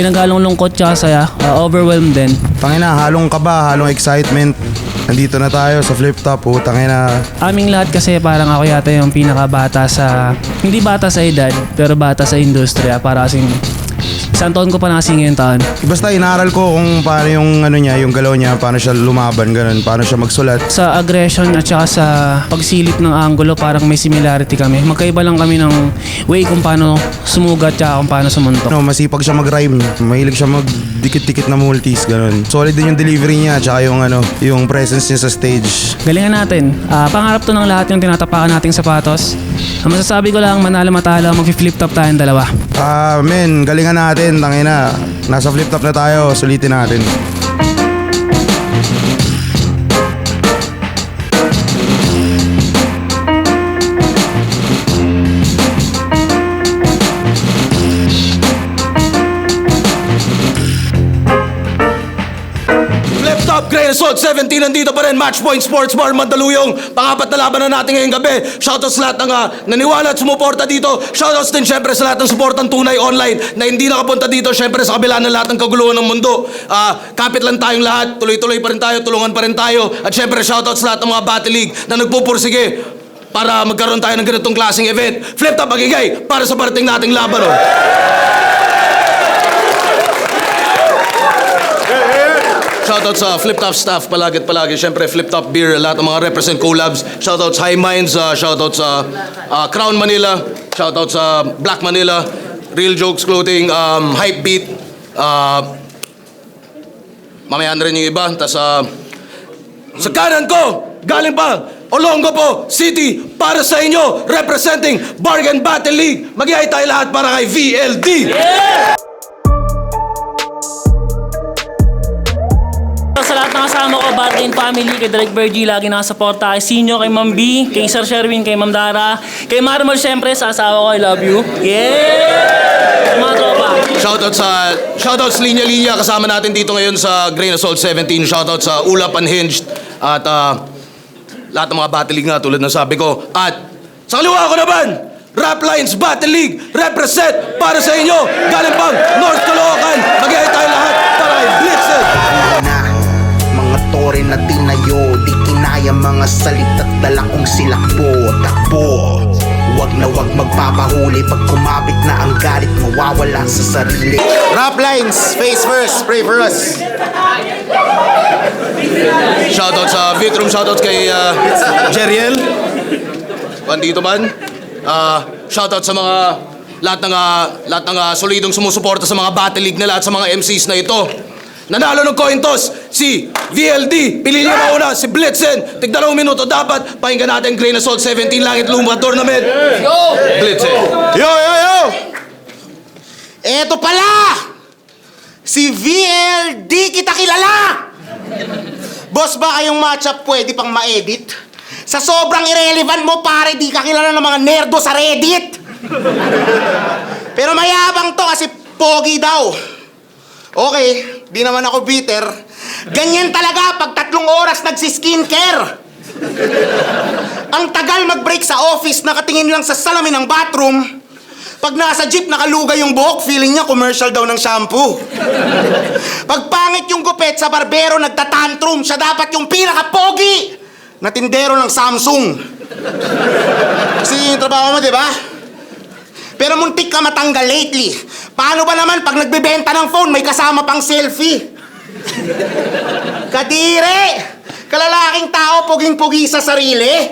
Pinaghalong lungkot tsaka saya, overwhelmed din. Tangina, halong kaba, halong excitement. Nandito na tayo sa flip top, tangina. Aming lahat kasi parang ako yata yung pinakabata sa, hindi bata sa edad, pero bata sa industriya. Para kasing isang taon ko pa nakasing ngayon taon. Basta inaaral ko kung paano yung ano niya, yung galaw niya, paano siya lumaban, ganun, paano siya magsulat. Sa aggression at saka sa pagsilip ng angulo, parang may similarity kami. Magkaiba lang kami ng way kung paano sumugat tsaka kung paano sumuntok. No, masipag siya mag-rhyme. Mahilig siya mag-dikit-dikit na multis, ganun. Solid din yung delivery niya, tsaka yung ano, yung presence niya sa stage. Galingan natin. Pangarap to ng lahat yung tinatapakan nating sapatos. Ang masasabi ko lang, manalo matalo, mag-flip top tayong dalawa. Men, galingan natin, tangina. Nasa flip top na tayo, sulitin natin. Great Assault 17, nandito pa rin, Matchpoint Sports Bar, Mandaluyong. Pangapat na laban na natin ngayong gabi. Shoutouts sa lahat ng naniwala at sumuporta dito. Shoutouts din syempre sa lahat ng suportang tunay online na hindi nakapunta dito syempre sa kabila ng lahat ng kaguluhan ng mundo. Kapit lang tayong lahat, tuloy-tuloy pa rin tayo, tulungan pa rin tayo. At syempre shoutouts sa lahat ng mga Battle League na nagpupursige para magkaroon tayo ng ganitong klaseng event. Flip top magigay para sa parating nating laban. Shoutout sa Flip Top staff palagi. Siyempre, Flip Top Beer, lahat ng mga represent collabs. Shoutout sa High Minds, shoutout sa Crown Manila, shoutout sa Black Manila, Real Jokes Clothing, Hype Beat, mamaya na rin yung iba. Tapos sa kanan ko, galing pa, Olongapo City, para sa inyo, representing Bargain Battle League. Mag-ihay tayo lahat para kay VLD! Yeah! Sa lahat ng kasama ko, Bargain Family, kay Direk Bergie, lagi nakasuporta. Kay Sinyo, kay Ma'am B, kay Sir Sherwin, kay Ma'am Dara, kay Marmol, syempre, sa asawa ko, I love you. Yeah! Mga tropa. Shoutouts linya-linya, kasama natin dito ngayon sa Grain Assault 17. Shoutout sa Ulap Unhinged at lahat ng mga Battle League nga tulad ng sabi ko. At sa kaliwa ko naman, Rap Lines Battle League, represent para sa inyo, galing pang North Caloocan. Mag-ihay tayo lahat para kay Blitzen. Tore na tinayo, di kinaya mga salita't dala kong silakbo. Takbo, wag na wag magpapahuli. Pag kumapit na ang galit, mawawala sa sarili. Rap lines, face first, pray for us. Shoutout sa Vitrum, shoutout kay Jeriel. Bandito man. Shoutout sa mga lahat ng solidong sumusuporta sa mga Battle League na lahat sa mga MCs na ito. Nanalo ng coin toss, si VLD. Pili niyo mauna, si Blitzen. Tig 2 minuto dapat. Pakinggan natin Grain Assault 17 Langit Lumba Tournament. Yo! Blitzen. Yo! Eto pala! Si VLD, kita kilala! Boss, ba kayong matchup pwede pang ma-edit? Sa sobrang irrelevant mo, pare, di ka kilala ng mga nerdo sa Reddit. Pero mayabang to kasi pogi daw. Okay, di naman ako bitter. Ganyan talaga pag 3 oras nagsi-skincare. Ang tagal mag-break sa office, nakatingin lang sa salamin ng bathroom. Pag nasa jeep, nakalugay yung buhok, feeling niya commercial daw ng shampoo. Pag pangit yung gupet sa barbero, nagtatantrum. Siya dapat yung pinaka-pogi na tindero ng Samsung. Kasi yung trabaho mo, di ba? Pero muntik ka matanggal lately. Paano ba naman pag nagbebenta ng phone, may kasama pang selfie? Kadire! Kalalaking tao, puging-pugi sa sarili.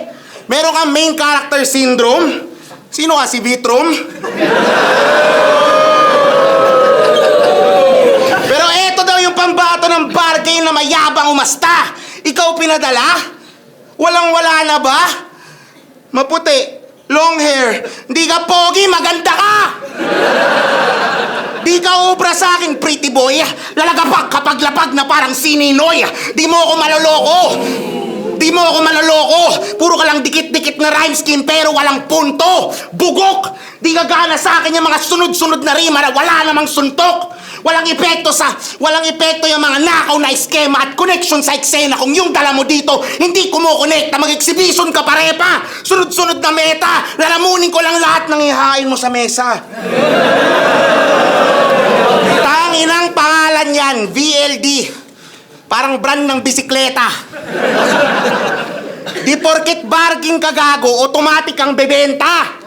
Meron kang main character syndrome. Sino ka, si Vitrum? Pero eto daw yung pambato ng bargain na mayabang umasta. Ikaw pinadala? Walang-wala na ba? Maputi. Long hair. Hindi ka pogi, maganda ka! Di ka obra sa akin, pretty boy. Lalagapag kapag lapag na parang sininoy. Di mo ako maloloko. Puro ka lang dikit-dikit na rhyme scheme pero walang punto. Bugok. Di ka gana sa akin yung mga sunod-sunod na rima na wala namang suntok. Walang epekto yung mga nakaw na eskema at connection sa eksena. Kung yung dala mo dito, hindi kumukonekta, mag-exhibition ka parepa. Sunod-sunod na meta, lalamunin ko lang lahat ng ihain mo sa mesa. Tanginang pangalan yan, VLD. Parang brand ng bisikleta. Di porkit barking ka gago, automatic ang bebenta.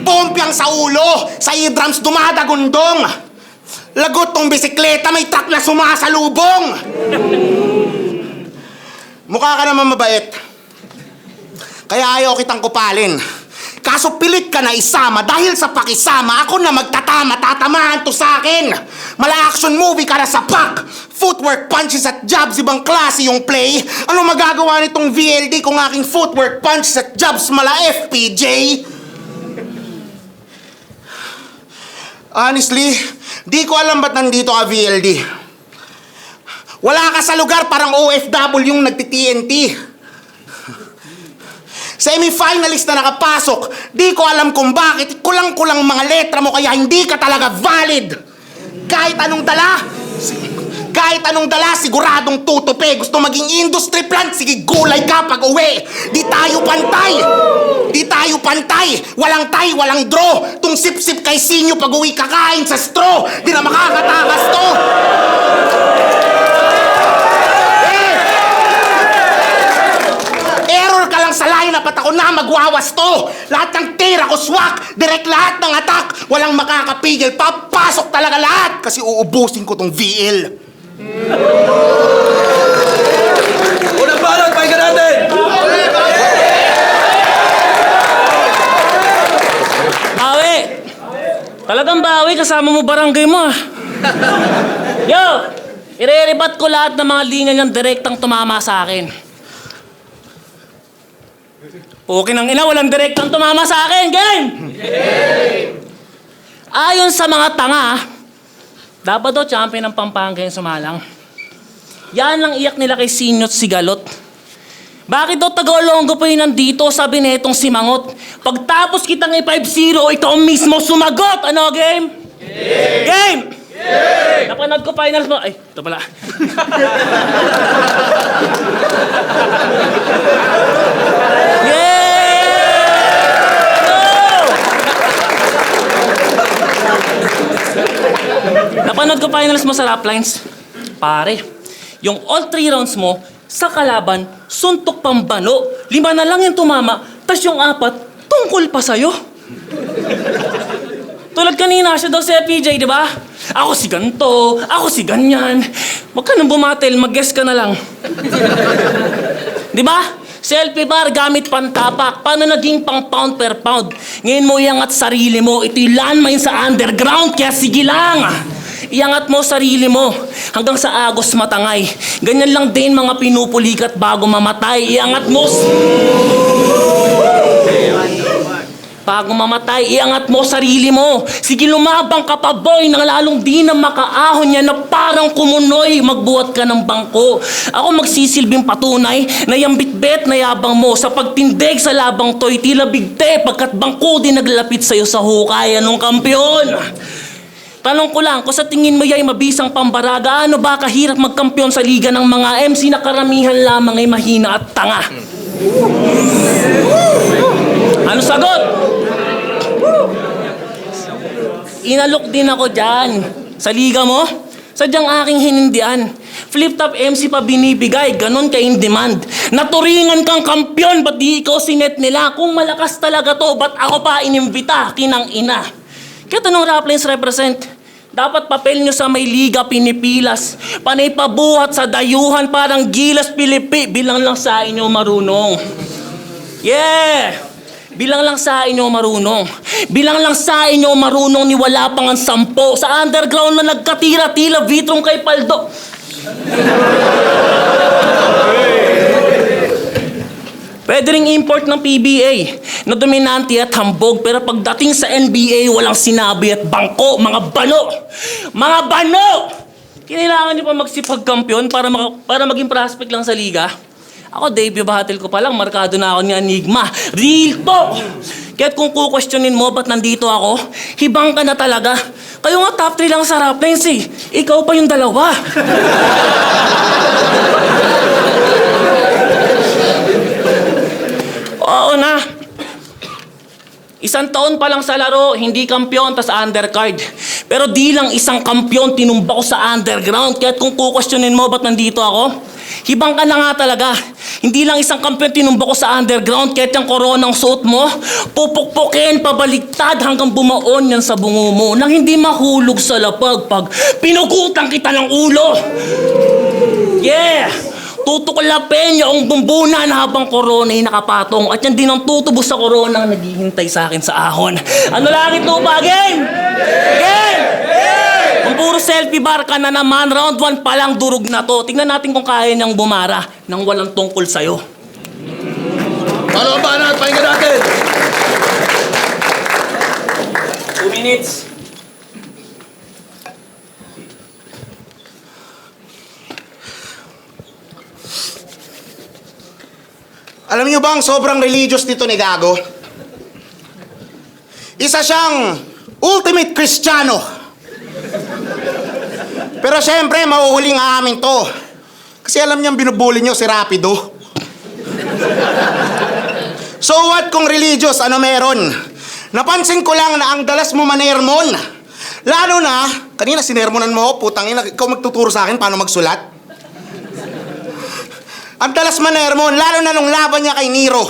Pompyang sa ulo, sa eardrums dumadagundong. Lagot tong bisikleta, may truck na sumasalubong. Mukha ka naman mabait. Kaya ayaw kitang kupalin. Kaso pilit ka na isama dahil sa pakisama ako na magtatama, tatamaan to sa akin. Mala action movie ka na sa pak. Footwork punches at jabs, ibang klase yung play. Ano magagawa nitong VLD kung aking footwork punches at jabs mala FPJ? Honestly, di ko alam ba't nandito ka VLD. Wala ka sa lugar, parang OFW yung nagti-TNT. Semi-finalist na nakapasok. Di ko alam kung bakit. Kulang-kulang mga letra mo kaya hindi ka talaga valid. Kahit anong dala, siguradong tutupi. Gusto maging industry plant, sige gulay ka pag uwi. Di tayo pantay. Walang tie, walang draw. Tung sip-sip kay sinyo pag uwi kakain sa straw. Di na makakatakas to. Error ka lang sa lineup at ako na magwawas to. Lahat ng tira ko swak, direct lahat ng attack. Walang makakapigil, papasok talaga lahat. Kasi uubusin ko tong VL. Unang balot, pakinggan natin! Bawi! Talagang bawi, kasama mo barangay mo ah. Yo! Ireribat ko lahat ng mga linya niyang direktang tumama sa akin. Okay nang ina, walang direktang tumama sa akin. Game! Ayon sa mga tanga, dapat daw champion ng Pampanga yung sumalang. Yan ang iyak nila kay Sinyo't Sigalot. Bakit daw Tagalonggo pa yun nandito, sabi netong si Mangot. Pagtapos kitang i-5-0, ikaw mismo sumagot. Ano, game? Game! Napanood ko finals mo. Ay, ito pala. Napanood ko finals mo sa rap lines. Pare, yung all 3 rounds mo, sa kalaban, suntok pambano. 5 na lang yung tumama, tas yung 4, tungkol pa sa'yo. Tulad kanina siya daw si PJ, di ba? Ako si ganto, ako si ganyan. Huwag ka nang bumatil, mag-guess ka na lang. Di ba? Selfie bar gamit pantapak. Paano naging pang pound per pound? Ngayon mo iangat sarili mo. Ito'y landmine sa underground, kaya sige lang. Iangat mo sarili mo hanggang sa agos matangay. Ganyan lang din mga pinupulikat bago mamatay. Iangat mo... Bago mamatay, iangat mo sarili mo. Sige, lumabang ka pa, boy, nang lalong di na makaahon yan na parang kumunoy. Magbuhat ka ng bangko. Ako magsisilbing patunay na yung bitbet na yabang mo sa pagtindig sa labang to'y tila bigte pagkat bangko din naglapit sa'yo sa hukay. Anong kampiyon? Tanong ko lang, kung sa tingin mo ya'y mabisang pambaraga, ano ba kahirap magkampiyon sa liga ng mga MC na karamihan lamang ay mahina at tanga? Ano sagot? Inalok din ako dyan. Sa liga mo, sadyang aking hinindian. Flip-top MC pa binibigay, ganon ka in demand. Naturingan kang kampyon, ba't di ikaw sinet nila? Kung malakas talaga to, ba't ako pa inimbita? Kinang ina. Kaya tanong Raplines represent, dapat papel nyo sa may liga pinipilas. Panay pabuhat sa dayuhan, parang gilas Pilipi. Bilang lang sa inyo marunong. Yeah! Bilang lang sa inyo marunong. Bilang lang sa inyo marunong ni wala pang ang 10. Sa underground na nagkatira, tila vitrong kay Paldo. Pwede ring import ng PBA na dominante at hambog, pero pagdating sa NBA, walang sinabi at bangko. Mga bano! Mga bano! Kailangan niyo pa magsipagkampiyon para maging prospect lang sa liga? Ako, debut battle ko pa lang, markado na ako ni Enigma. Real to! Kaya't kung kukwestiyonin mo ba't nandito ako, hibang ka na talaga. Kayo nga top 3 lang sa Raplines eh. Ikaw pa yung dalawa. Oo na. 1 taon pa lang sa laro, hindi kampiyon, tas undercard. Pero di lang isang kampiyon tinumba ko sa underground. Kaya't kung kukwestiyonin mo ba't nandito ako, hibang ka na nga talaga. Hindi lang isang kampiyon tinumba ko sa underground. Kaya't yung koronang suot mo, pupukpukin, pabaliktad hanggang bumaon yan sa bungo mo. Nang hindi mahulog sa lapag pag pinugutan kita ng ulo. Yeah! Tutuklapin yung bumbunan habang korona ay nakapatong. At yan din ang tutubos sa korona ang naghihintay sa akin sa ahon. Ano langit lupa, game? Game! Kung puro selfie bar ka na naman, round 1 pa lang durog na to. Tingnan natin kung kaya niyang bumara nang walang tungkol sa'yo. Ano ang banat? Pakinggan natin! 2 minutes. Alam niyo ba ang sobrang religious nito ni Gago? Isa siyang ultimate Kristiyano. Pero syempre, mahuhuling aamin to. Kasi alam niyang binubuli niyo si Rapido. So what kung religious, ano meron? Napansin ko lang na ang dalas mo manermon. Lalo na, kanina sinermonan mo, putang ina, ikaw magtuturo sa akin paano magsulat. Ang dalas manermon, lalo na nung laban niya kay Nero.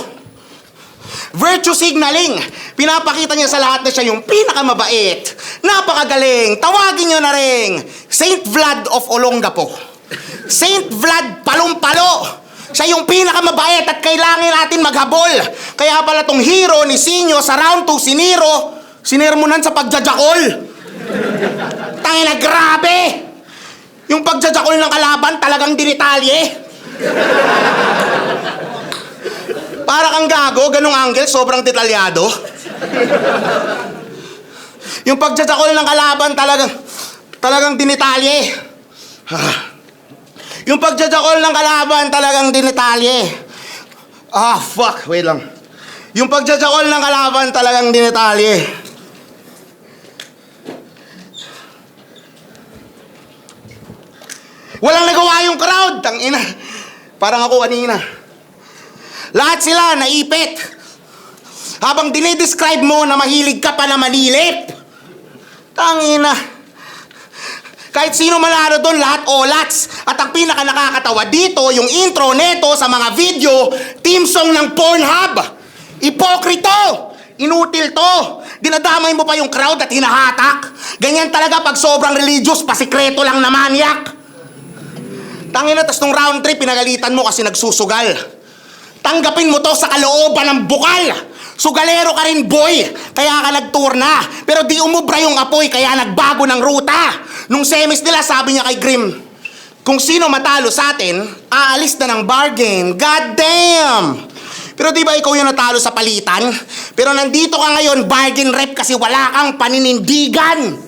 Virtue signaling. Pinapakita niya sa lahat na siya yung pinakamabait. Napakagaling. Tawagin niyo na rin Saint Vlad of Olongapo. Saint Vlad Palumpalo. Siya yung pinakamabait at kailangan natin maghabol. Kaya pala tong hero ni Sinyo sa round 2 si Nero, sinermonan sa pagjajakol. Tangina, grabe! Yung pagjajakol ng kalaban talagang dinitalye. Para kang Gago, ganong angle, sobrang detalyado. Yung pagjajakol ng kalaban talagang dinitalye. Yung pagjajakol ng kalaban talagang dinitalye. Fuck, wait lang. Yung pagjajakol ng kalaban talagang dinitalye. Walang nagawa yung crowd, tangina. Parang ako kanina. Lahat sila naipit. Habang dinidescribe mo na mahilig ka pa na manilip. Tangina. Kahit sino manalo doon, lahat olats. At ang pinaka nakakatawa dito, yung intro neto sa mga video, team song ng Pornhub. Ipokrito! Inutil to! Dinadamay mo pa yung crowd at hinahatak. Ganyan talaga pag sobrang religious, pasikreto lang na manyak. Tangina, tas nung round 3, pinagalitan mo kasi nagsusugal. Tanggapin mo to sa kalooban ng bukal. Sugalero ka rin, boy. Kaya ka nag-tour na. Pero di umubra yung apoy, kaya nagbago ng ruta. Nung semis nila, sabi niya kay Grim, kung sino matalo sa atin, aalis na ng bargain. God damn! Pero di ba ikaw yung natalo sa palitan? Pero nandito ka ngayon, bargain rep, kasi wala kang paninindigan.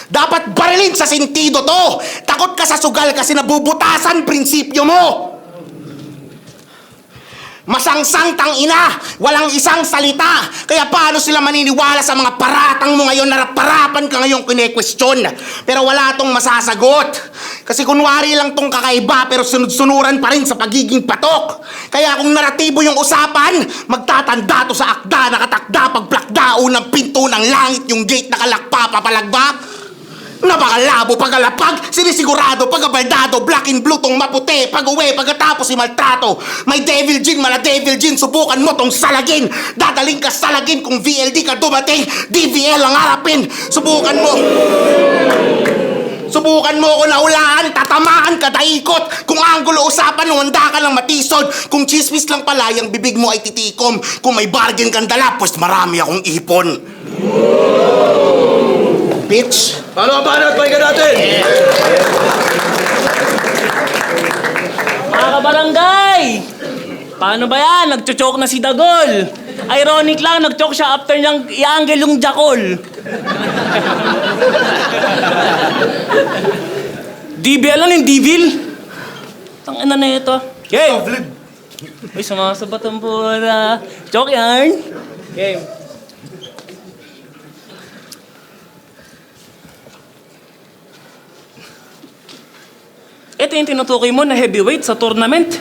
Dapat barilin sa sentido to. Takot ka sa sugal kasi nabubutasan prinsipyo mo. Masangsang tangina, walang isang salita. Kaya paano sila maniniwala sa mga paratang mo ngayon na parapan ka ngayong kine-question? Pero wala tong masasagot. Kasi kunwari lang tong kakaiba pero sunod-sunuran pa rin sa pagiging patok. Kaya kung naratibo yung usapan, magtatanda to sa akda, nakatakda, pagplakda, unang pinto ng langit, yung gate nakalakpa, papalagbak. Napakalabo pagkalapag, sinisigurado pagkabaldado, black and blue tong maputi, pag-uwi, pagkatapos si maltrato. May devil gin, mala devil gin, subukan mo tong salagin. Dadaling ka salagin kung VLD ka dumating, DVL ang harapin. Subukan mo ako nahulaan, tatamaan ka daikot. Kung anggulo usapan, handa ka lang matisod. Kung chismis lang pala, yung bibig mo ay titikom. Kung may bargain kang dala, pues marami akong ipon. Bitch. Ano ang banat? Pakinggan natin! Mga kabarangay! Paano ba yan? Nagchochoke na si Dagol. Ironic lang, nagchoke siya after niyang i-angle yung jakol. DBL lang yung devil. Tangina na ito. Game! Uy, sumasabat ang pura. Choke yarn. Game. Ito yung tinutukoy mo na heavyweight sa tournament.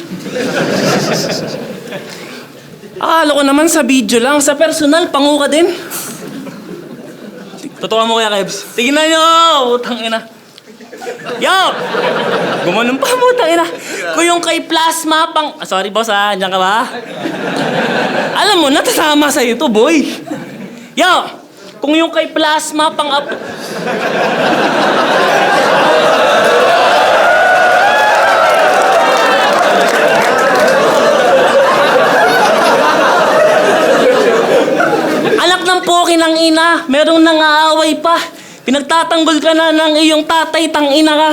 Akala ko naman sa video lang. Sa personal, pangu ka din. Totoo mo kaya, Kebs. Tingnan nyo! Utang ina. Yo! Gumanon pa mo, utang ina. Kung yung kay Plasma pang... sorry, boss, Andiyan ka ba? Alam mo, natasama sa'yo to, boy. Yo! Kung yung kay Plasma pang... Anak ng poki ng ina, merong nangaaway pa. Pinagtatanggol ka na ng iyong tatay, tangina ka.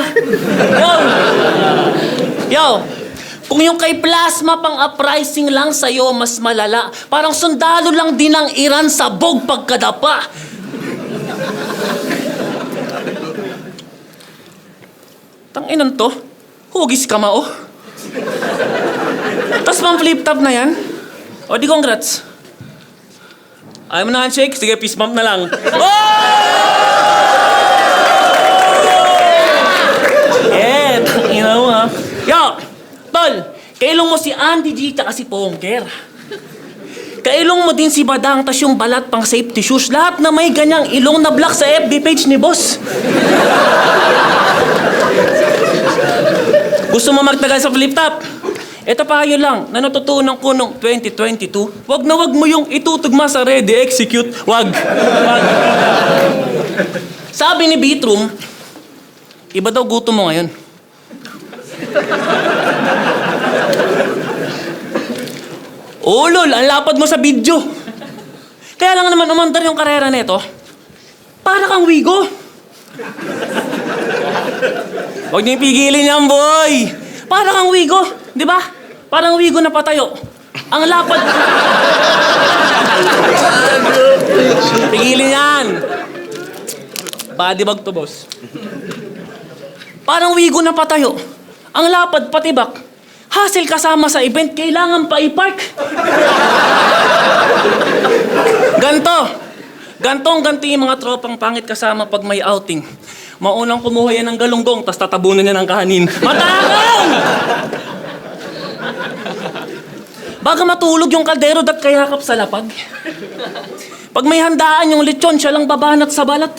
Yo, kung yung kay Plasma pang uprising lang sa'yo, mas malala. Parang sundalo lang din ng Iran sa bog pagkadapa. Tanginan to, hugis ka mao. Tas pang flip top na yan. O di congrats. Ayaw mo na handshake? Sige, peace bump na lang. Yeah, tangina mo ha. Yo, tol, kailong mo si Andy G tsaka si Pongker. Kailong mo din si Badang tas yung balat pang safety shoes. Lahat na may ganyang ilong na black sa FB page ni boss. Gusto mo magtagal sa flip top? Ito pa kayo lang, na natutunan ko noong 2022, wag na wag mo yung itutugma sa ready, execute, wag. Sabi ni Beatroom, iba daw gutom mo ngayon. Oh lol, ang lapad mo sa video. Kaya lang naman umandar yung karera nito. Para kang Wigo. Huwag niyo pigilin yan, boy. Para kang Wigo, di ba? Parang Wigo na patayo. Ang lapad. Pigilin yan. Body bag to, boss. Parang Wigo na patayo. Ang lapad patibak. Hassle kasama sa event, kailangan pa i-park. Ganto yung mga tropang pangit kasama pag may outing. Maunang kumuha yan ng galunggong, tas tatabunan niya ng kahanin. Matakaw! Baga matulog yung kaldero dat kayakap sa lapag. Pag may handaan yung lechon, siya lang babanat sa balat.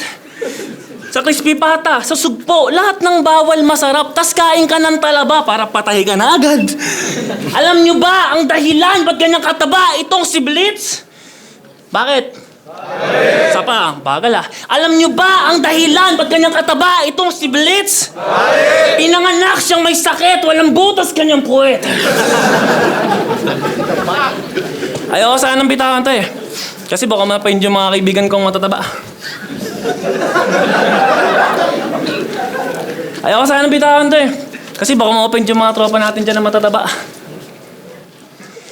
Sa crispy pata, sa sugpo, lahat ng bawal masarap, tas kain ka ng talaba para patay ka na agad. Alam nyo ba ang dahilan ba't ganyang kataba itong si Blitz? Bakit? Sa pa, bagal ah. Alam nyo ba ang dahilan ba't ganyang kataba itong si Blitz? Pinanganak siyang may sakit, walang butas kanyang puwet. Ayoko sanang bitawan to eh. Kasi baka mapain yung mga kaibigan kong matataba. Ayoko sanang bitawan to eh. Kasi baka ma-open yung mga tropa natin dyan na matataba.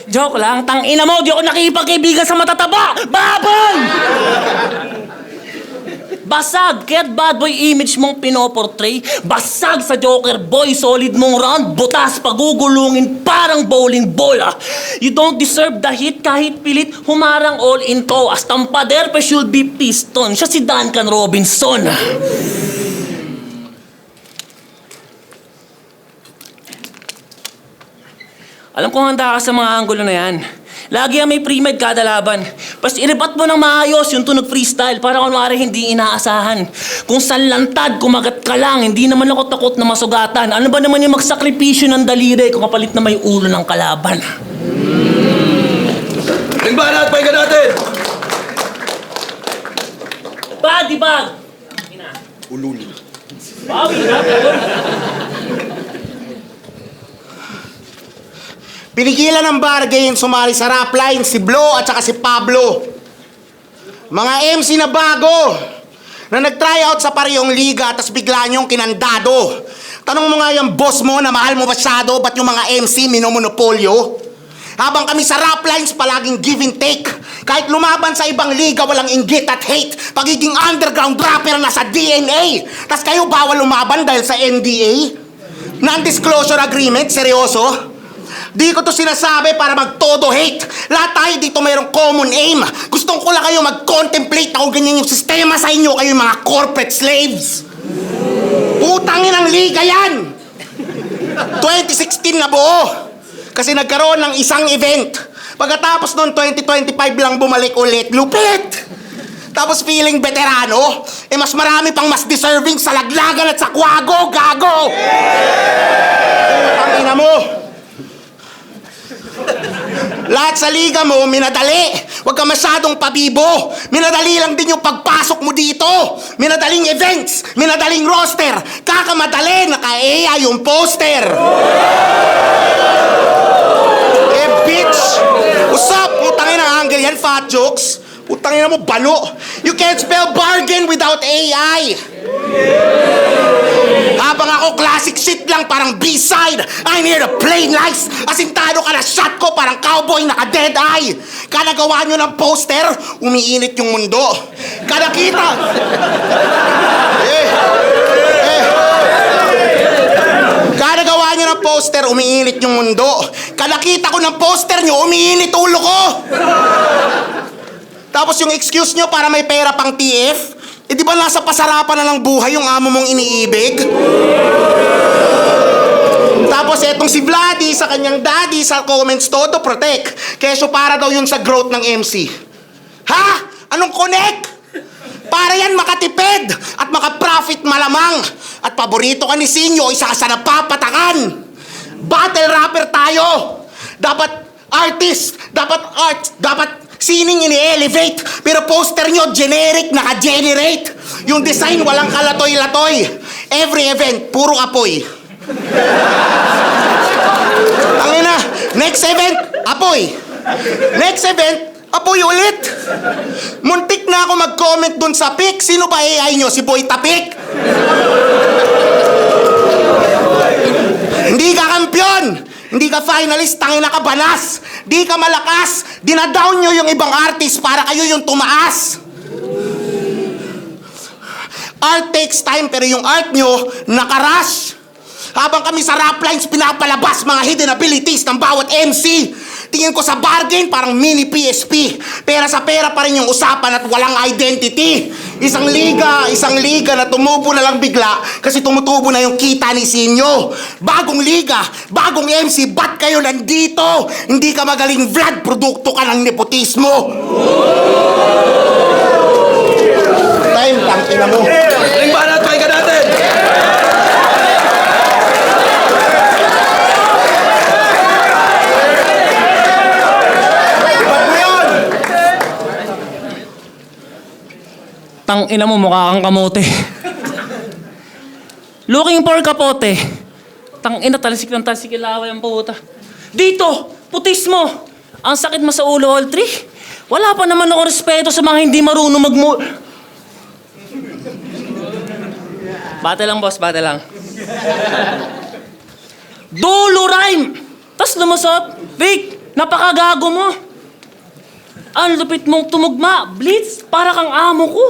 Joke lang, tangina mo, di ako nakikipagkaibigan sa matataba! Babol! Basag, kaya't bad boy image mong pinoportray. Basag sa Joker boy, solid mong round, butas, pagugulungin, parang bowling bola. You don't deserve the hit kahit pilit, humarang all in to. As tampader pa should be piston. Siya si Duncan Robinson. Alam kong handa ka sa mga anggulo na yan. Lagi ang may pre-med kada laban. Pas iribat mo ng maayos yung tunog freestyle para kunwari hindi inaasahan. Kung saan lantad, kumagat ka lang, hindi naman ako takot na masugatan. Ano ba naman yung magsakripisyo ng daliri kung kapalit na may ulo ng kalaban? Tingba natin, pahinga natin! Body bag! Ulul. Bawi na, bawi. Pinigilan ng bargain sumali sa rap line si Blo at saka si Pablo. Mga MC na bago na nag-try out sa parehong liga tas bigla niyong kinandado. Tanong mo nga yung boss mo na mahal mo masyado, ba't yung mga MC minomonopolyo? Habang kami sa rap lines palaging give and take. Kahit lumaban sa ibang liga walang inggit at hate. Pagiging underground rapper na sa DNA. Tas kayo bawal lumaban dahil sa NDA? Non-disclosure agreement? Seryoso? Di ko to sinasabi para mag-todo hate. Lahat tayo dito mayroong common aim. Gustong ko lang kayo mag-contemplate na kung ganyan yung sistema sa inyo, kayo yung mga corporate slaves. Utangin ang liga yan! 2016 na buo. Kasi nagkaroon ng isang event. Pagkatapos noon, 2025 lang bumalik ulit. Lupit! Tapos feeling veterano, mas marami pang mas deserving sa laglagan at sa kwago, gago! Ang ina mo! Lahat sa liga mo, minadali. Huwag ka masyadong pabibo. Minadali lang din yung pagpasok mo dito. Minadaling events, minadaling roster. Kakamadali, naka-AI yung poster. Bitch! Usap! Putangin ang angle yan, fat jokes. Putangin mo, balo. You can't spell bargain without AI. Habang ako classic shit lang, parang B-side. I'm here to play nice. Asintado ka na shot ko, parang cowboy naka-dead eye. Kada gawa nyo ng poster, umiinit yung mundo. Kada kita... Kada gawa nyo ng poster, umiinit yung mundo. Kada kita ko ng poster nyo, umiinit ulo ko. Tapos yung excuse nyo para may pera pang TF, di ba nasa pasarapan na ng buhay yung amo mong iniibig? Tapos etong si Vladdy sa kanyang daddy sa comments todo protect. Kesyo para daw yun sa growth ng MC. Ha? Anong connect? Para yan makatipid at makaprofit malamang. At paborito ka ni Sinyo, isa ka sa napapatakan. Battle rapper tayo. Dapat artist, dapat art, dapat sining ini-elevate. Pero poster nyo, generic, naka-generate. Yung design, walang kalatoy-latoy. Every event, puro apoy. Tangina, next event, apoy. Next event, apoy ulit. Muntik na ako mag-comment dun sa pic. Sino ba AI nyo? Si Boy Tapik? Hindi ka kampiyon. Hindi ka finalist. Tangina ka banas. Di ka malakas. Dinadown nyo yung ibang artist para kayo yung tumaas. Art takes time pero yung art nyo nakarash. Habang kami sa rap lines pinapalabas mga hidden abilities ng bawat MC. Tingin ko sa bargain parang mini PSP. Pera sa pera pa rin yung usapan at walang identity. Isang liga na tumubo na lang bigla kasi tumutubo na yung kita ni Sinyo. Bagong liga, bagong MC, ba't kayo nandito? Hindi ka magaling Vlad, produkto ka ng nepotismo. Time, tangina mo. Galing ba natin? Pahinga natin! Tang ina mo, mukha kang kamote. Looking for kapote. Tang ina, talsik ng talsik ilaway ang puta. Dito, putis mo. Ang sakit mo sa ulo, all three. Wala pa naman ako respeto sa mga hindi marunong Bate lang, boss, bate lang. Dulo rhyme! Tas lumusot. Vic, napakagago mo. Ang lupit mong tumugma. Blitz, para kang amo ko.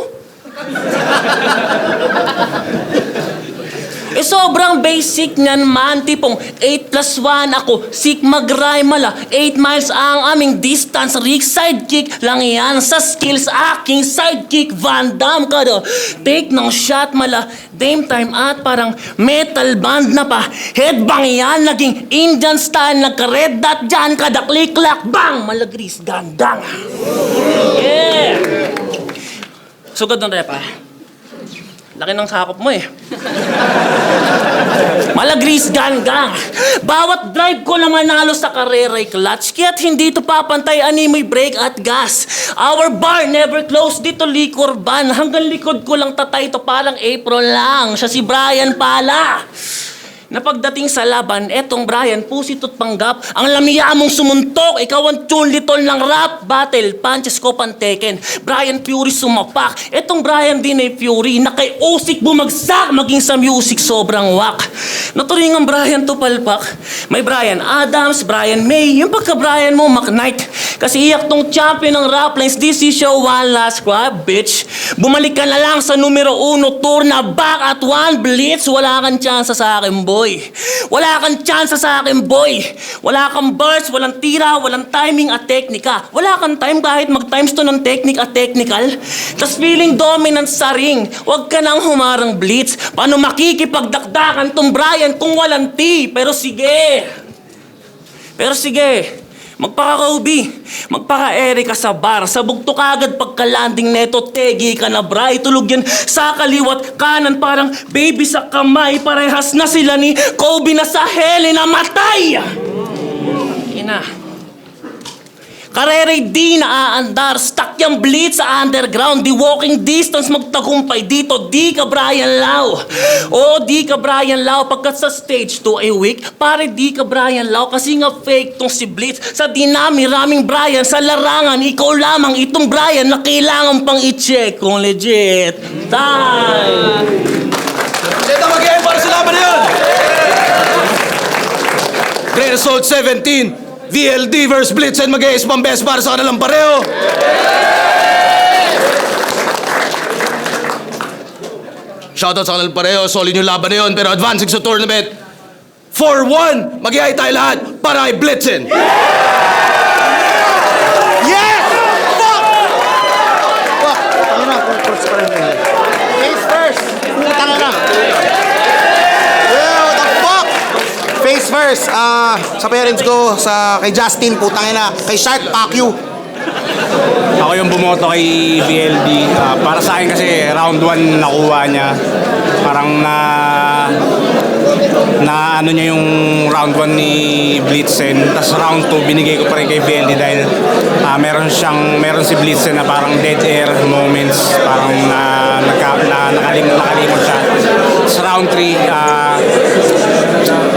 Sobrang basic niyan man. Tipong 8 plus 1 ako. Sigma rhyme mala. 8 miles ang aming distance. Rick sidekick lang yan. Sa skills aking sidekick. Van Damme ka do. Take ng shot mala. Dame time at parang metal band na pa. Headbang yan. Naging Indian style. Nagka-red dot dyan. Kada click-clack. Bang! Malagris. Gandang. Yeah! Sugod ng rep, ah. Laki ng sakop mo, eh. Malagris gang. Bawat drive ko na manalo sa karera'y clutch. Kaya't hindi ito papantay animoy brake at gas. Our bar never close. Dito liquor ban. Hanggang likod ko lang tatay ito parang April lang. Siya si Brian pala. Na pagdating sa laban, etong Brian, pusit at panggap. Ang lamia mong sumuntok, ikaw ang tune-litol ng rap battle. Punches ko panteken. Brian Fury sumapak. Etong Brian din ay Fury, na kay Usyk bumagsak, maging sa music sobrang wak. Naturing ang Brian to palpak. May Brian Adams, Brian May, yung pagka-Brian mo, McKnight. Kasi iyak tong champion ng rap lines, this is show one last grab, bitch. Bumalik ka na lang sa numero 1, tour na back at 1 blitz. Wala kang chance sa akin, boy. Wala kang chance sa akin, boy. Wala kang burst, walang tira, walang timing at teknika. Wala kang time kahit mag-times to ng technique at technical. Tas feeling dominant sa ring. Huwag ka nang humarang blitz. Paano makikipagdakdakan tong Brian kung walang T? Pero sige. Magpaka-Kobe, magpaka-Erika sa bar, sabog to kagad pagka-landing neto, tegi ka na bra, itulog yan sa kaliwat kanan, parang baby sa kamay, parehas na sila ni Kobe na sa heli na matay! Ina. Karere di naaandar, stuck yung blitz sa underground, di walking distance magtagumpay dito, di ka Brian Lau. Oo, di ka Brian Lau, pagkat sa stage 2 ay weak, pare di ka Brian Lau, kasi nga fake tong si Blitz. Sa dinami-raming Brian, sa larangan, ikaw lamang itong Brian na kailangan pang i-check kung legit. Time! Seta mag-game para sa laban na yun! Great Result 17, VLD vs Blitzen, mag-ace pang best para sa kanilang pareho. Shoutout sa kanilang pareho, solid yung laban na yun, pero advancing sa tournament. 4-1, mag-iay tayo lahat para kay Blitzen. Yes! Fuck! Fuck! Ano na, first pa rin eh. Face first! Puta na. What the fuck? Face first, sa parents ko, kay Justin, putang ina, kay Shark, fuck you. Ako yung bumoto kay VLD. Para sa akin kasi round 1 nakuha niya. Parang na ano niya yung round 1 ni Blitzen. Tapos round 2 binigay ko pa rin kay VLD dahil meron si Blitzen na parang dead air moments. Parang nakalimot siya. Sa round 3,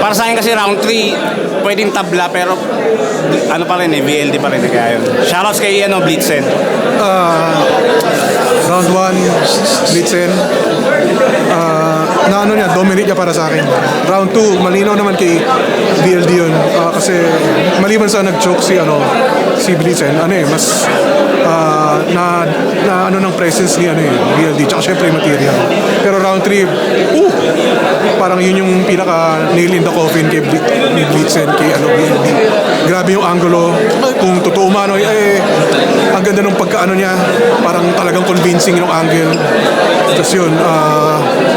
para sa akin kasi round 3 pwedeng tabla pero ano pa rin VLD pa rin kaya yun. Shoutouts kay Blitzen. Round 1, Blitzen. Na ano niya, dominate niya para sa akin. Round 2, malinaw naman kay VLD yun. Kasi maliban sa nag-choke si Blitzen, mas na ano ng presence ni VLD. Tsaka syempre yung material. Pero round 3, parang yun yung pinaka nail in the coffin kay Blitzen, kay VLD. Grabe yung angulo. Kung totoo man, ang ganda ng pagkaano niya. Parang talagang convincing yung angle. Tapos yun,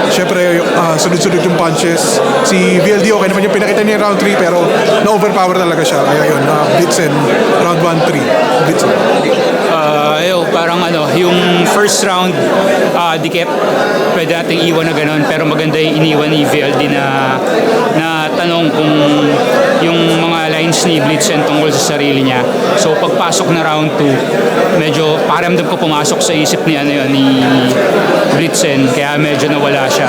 syempre, sunod-sunod yung punches. Si VLD, okay naman yung pinakita niya round 3, pero na-overpower talaga siya. Kaya yun, Blitzen, round 1-3. Blitzen. Parang yung first round, dikep, pwede nating iwan na ganun, pero maganda yung iniwan ni VLD na tanong kung yung mga lines ni Blitzen tungkol sa sarili niya. So pagpasok na round 2, medyo pakiramdam ko pumasok sa isip ni Blitzen, kaya medyo nawala siya.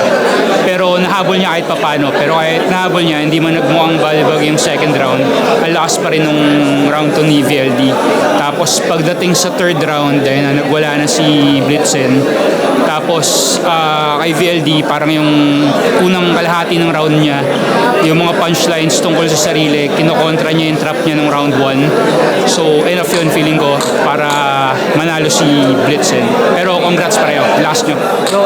Pero nahabol niya kahit papano, pero kahit nahabol niya, hindi man nagmukhang balibag yung second round, ang lakas pa rin nung round 2 ni VLD. Tapos pagdating sa third round, dahil nagwala na si Blitzen, tapos kay VLD, parang yung unang kalahati ng round niya, yung mga punchlines tungkol sa sarili, kinokontra niya yung trap niya ng round 1. So, enough yun feeling ko para manalo si Blitzen. Pero congrats pareho, last nyo. So,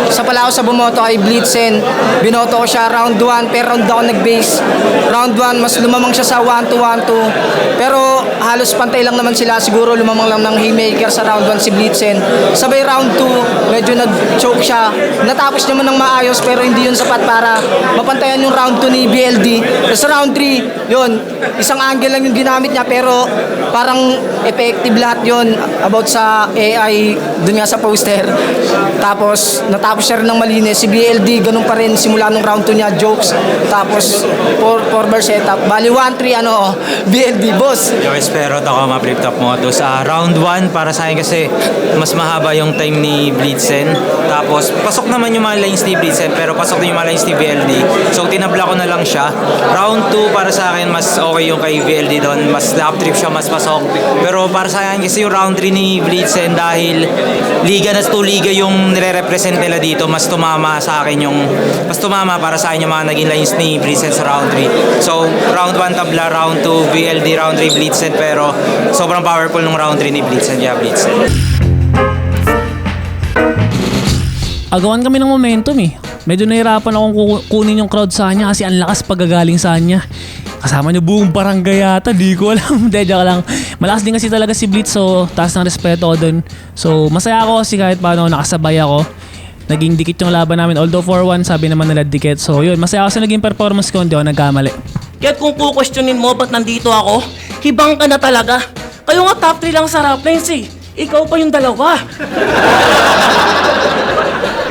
isa pala ako sa bumoto kay Blitzen. Binoto ko siya round 1, pero round ako nag-base. Round 1, mas lumamang siya sa 1-2-1-2. Pero halos pantay lang naman sila. Siguro lumamang lang ng haymaker sa round 1 si Blitzen. Sabay round 2, medyo nag-choke siya. Natapos naman ng maayos, pero hindi yun sapat para mapantayan yung round 2 ni BLD. Sa round 3, yun, isang angle lang yung ginamit niya, pero parang effective lahat yun about sa AI, dun nga sa poster. Tapos, natapos siya rin ng malinis. Si BLD, ganun pa rin simula nung round 2 niya, jokes. Tapos, 4 bar setup. Bali, 1-3, BLD, boss. Yo, espero ako ma-flip top mo. Sa round 1, para sa akin kasi mas mahaba yung time ni Blitzen. Tapos, pasok naman yung mga lines ni Blitzen, pero pasok din yung mga lines ni VLD. So, tinabla ko na lang siya. Round 2, para sa akin, mas okay yung kay VLD doon. Mas lap trip siya, mas pasok. Pero para sa akin kasi yung round 3 ni Blitzen, dahil liga na 2 liga yung nire-represent nila dito, mas tumama sa akin mas tumama para sa akin yung mga naging lines ni Blitzen sa round 3. So, round 1 tabla, round 2 VLD, round 3 Blitzen, pero sobrang powerful nung round 3 ni Blitzen. Yeah, Blitzen. Agawan kami ng momentum Medyo nahirapan akong kunin yung crowd sa kanya kasi ang lakas pagagaling sa kanya. Kasama niyo buong barangay yata, di ko alam. Joke lang. Malakas din kasi talaga si Blitz, so taas ng respeto ko dun. So masaya ako kasi kahit paano nakasabay ako. Naging dikit yung laban namin. Although 4-1, sabi naman nila dikit. So yun, masaya ako sa naging performance ko, hindi ako nagkamali. Kaya kung kukwestiyonin mo ba't nandito ako, hibang ka na talaga. Kayo nga top 3 lang sa rap lines eh. Ikaw pa yung dalawa.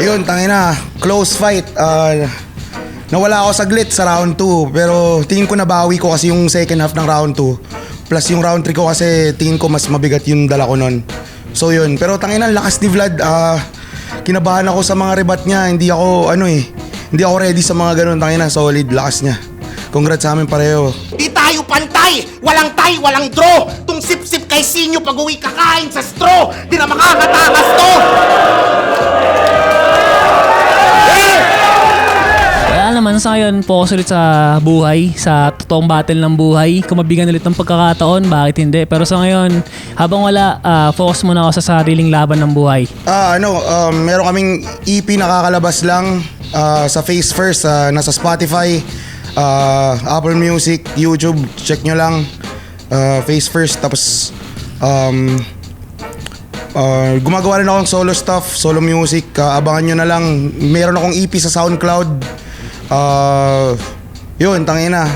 Ayun, tangina, close fight. Nawala ako saglit sa round 2, pero tingin ko nabawi ko kasi yung second half ng round 2. Plus yung round 3 ko kasi tingin ko mas mabigat yung dala ko nun. So yun, pero tangina, lakas ni Vlad. Kinabahan ako sa mga rebat niya. Hindi ako ready sa mga ganun. Tangina, solid, lakas niya. Congrats sa amin pareho. Di tayo pantay! Walang tie, walang draw! Tung sip-sip kay Sinyo pag-uwi kakain sa straw! Di na makakatakas to! Kaya naman sa ngayon, focus ulit sa buhay, sa totoong battle ng buhay. Kung mabigyan ulit ng pagkakataon, bakit hindi? Pero sa ngayon, habang wala, focus muna ako sa sariling laban ng buhay. Meron kaming EP nakakalabas lang sa Face First, nasa Spotify, Apple Music, YouTube, check nyo lang. Face First, tapos gumagawa rin akong solo stuff, solo music, abangan nyo na lang. Meron akong EP sa SoundCloud. Yun, tangina.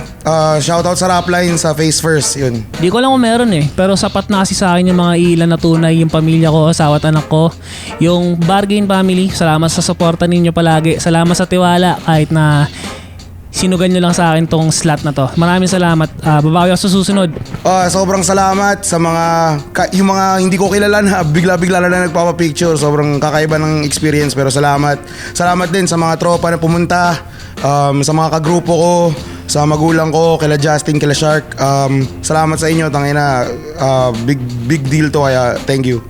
Shoutout sa Rapline sa Face First, yun. Di ko alam kung meron eh, pero sapat na kasi sa akin yung mga ilan na tunay, yung pamilya ko, asawa at anak ko. Yung Bargain Family, salamat sa suporta ninyo palagi. Salamat sa tiwala kahit na sinugan nyo lang sa akin tong slot na to. Maraming salamat. Babawi ako sa susunod. Sobrang salamat sa yung mga hindi ko kilala na bigla-bigla na nagpapapicture. Sobrang kakaiba ng experience, pero salamat. Salamat din sa mga tropa na pumunta, sa mga kagrupo ko, sa magulang ko, kila Justin, kila Shark. Salamat sa inyo, tangina. Big deal to, kaya thank you.